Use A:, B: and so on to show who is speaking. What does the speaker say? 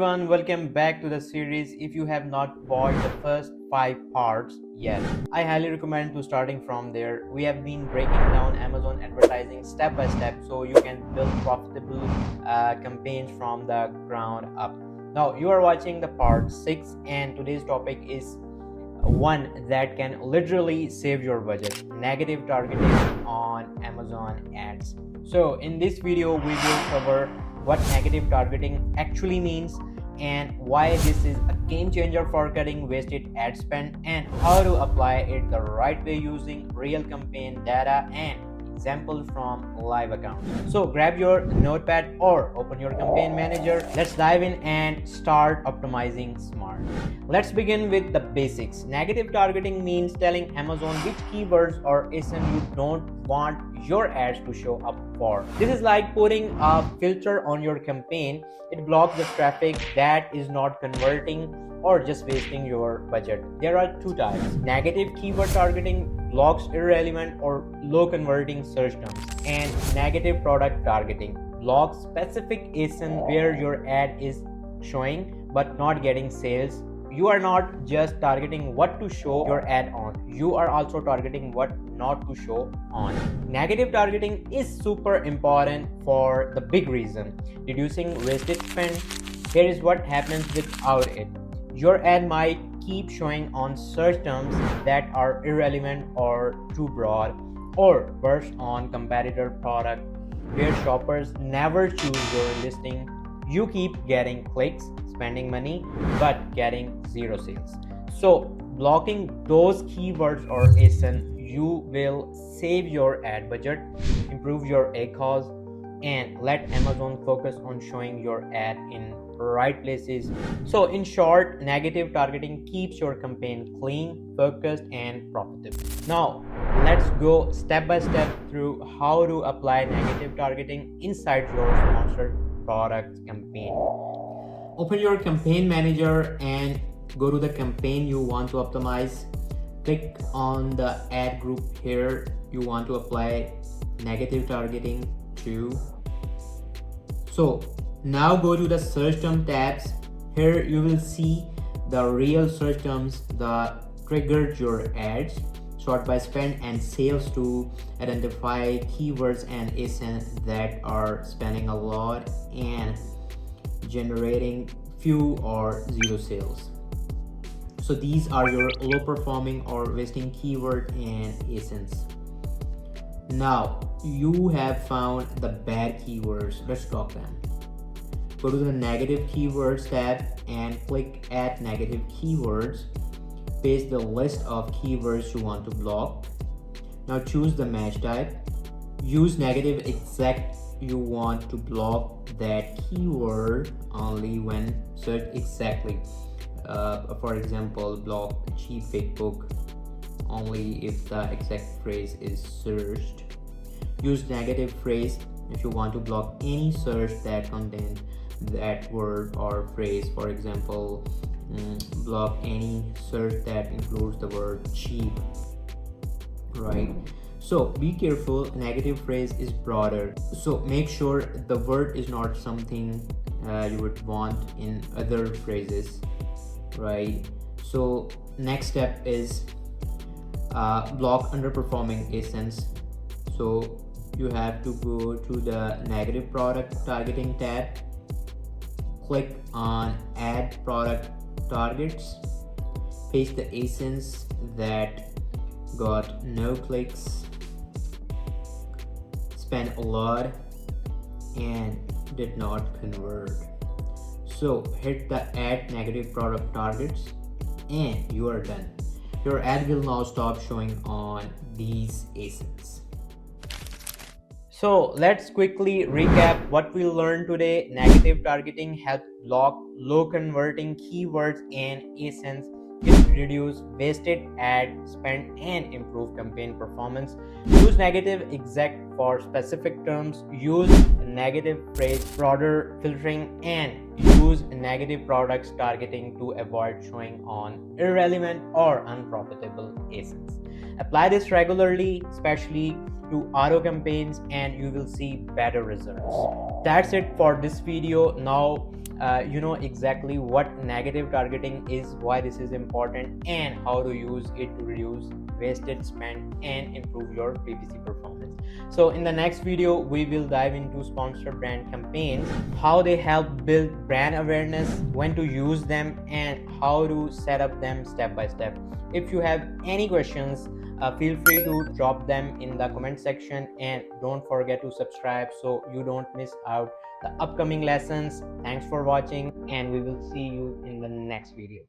A: everyone, welcome back to the series. If you have not watched the first 5 parts yet, I highly recommend to starting from there. We have been breaking down Amazon advertising step by step so you can build profitable campaigns from the ground up. Now you are watching the part 6 and today's topic is one that can literally save your budget: negative targeting on Amazon ads. So in this video we will cover what negative targeting actually means and why this is a game changer for cutting wasted ad spend, and how to apply it the right way using real campaign data and examples from live accounts. So grab your notepad or open your campaign manager. Let's dive in and start optimizing smart. Let's begin with the basics. Negative targeting means telling Amazon which keywords or ASIN you don't want your ads to show up for. This is like putting a filter on your campaign. It blocks the traffic that is not converting or just wasting your budget. There are 2 types. Negative keyword targeting blocks irrelevant or low converting search terms, and negative product targeting blocks specific ASIN where your ad is showing but not getting sales. You are not just targeting what to show your ad on, you are also targeting what not to show on. Negative targeting is super important for the big reason: reducing wasted spend. Here is what happens without it. Your ad might keep showing on search terms that are irrelevant or too broad, or worse, on competitor product where shoppers never choose your listing. You keep getting clicks, spending money, but getting 0 sales. So blocking those keywords or ASIN, you will save your ad budget, improve your ACOS, and let Amazon focus on showing your ad in right places. So in short, negative targeting keeps your campaign clean, focused, and profitable. Now let's go step by step through how to apply negative targeting inside your sponsored product campaign. Open your campaign manager and go to the campaign you want to optimize. Click on the ad group here you want to apply negative targeting to. So now go to the search term tabs. Here you will see the real search terms that triggered your ads. Sort by spend and sales to identify keywords and ASINs that are spending a lot and generating few or 0 sales. So these are your low performing or wasting keyword and ASINs. Now you have found the bad keywords. Let's talk them. Go to the negative keywords tab and click add negative keywords. Paste the list of keywords you want to block. Now choose the match type. Use negative exact. You want to block that keyword only when searched exactly. For example, block cheap fake book only if the exact phrase is searched. Use negative phrase if you want to block any search that contains that word or phrase. For example, block any search that includes the word cheap, right? So be careful, negative phrase is broader, so make sure the word is not something you would want in other phrases, right? So next step is block underperforming ASINs. So you have to go to the negative product targeting tab, click on add product targets, paste the ASINs that got no clicks, spent a lot, and did not convert. So hit the add negative product targets and you are done. Your ad will now stop showing on these ASINs. So let's quickly recap what we learned today. Negative targeting helps block low converting keywords and ASINs. It reduces wasted ad spend and improve campaign performance. Use negative exact for specific terms. Use negative phrase broader filtering, and use negative products targeting to avoid showing on irrelevant or unprofitable ASINs. Apply this regularly, especially to auto campaigns and you will see better results. That's it for this video. Now you know exactly what negative targeting is, why this is important, and how to use it to reduce wasted spend and improve your PPC performance. So in the next video we will dive into sponsored brand campaigns, how they help build brand awareness, when to use them, and how to set up them step by step. If you have any questions, feel free to drop them in the comment section, and don't forget to subscribe so you don't miss out the upcoming lessons. Thanks for watching, and we will see you in the next video.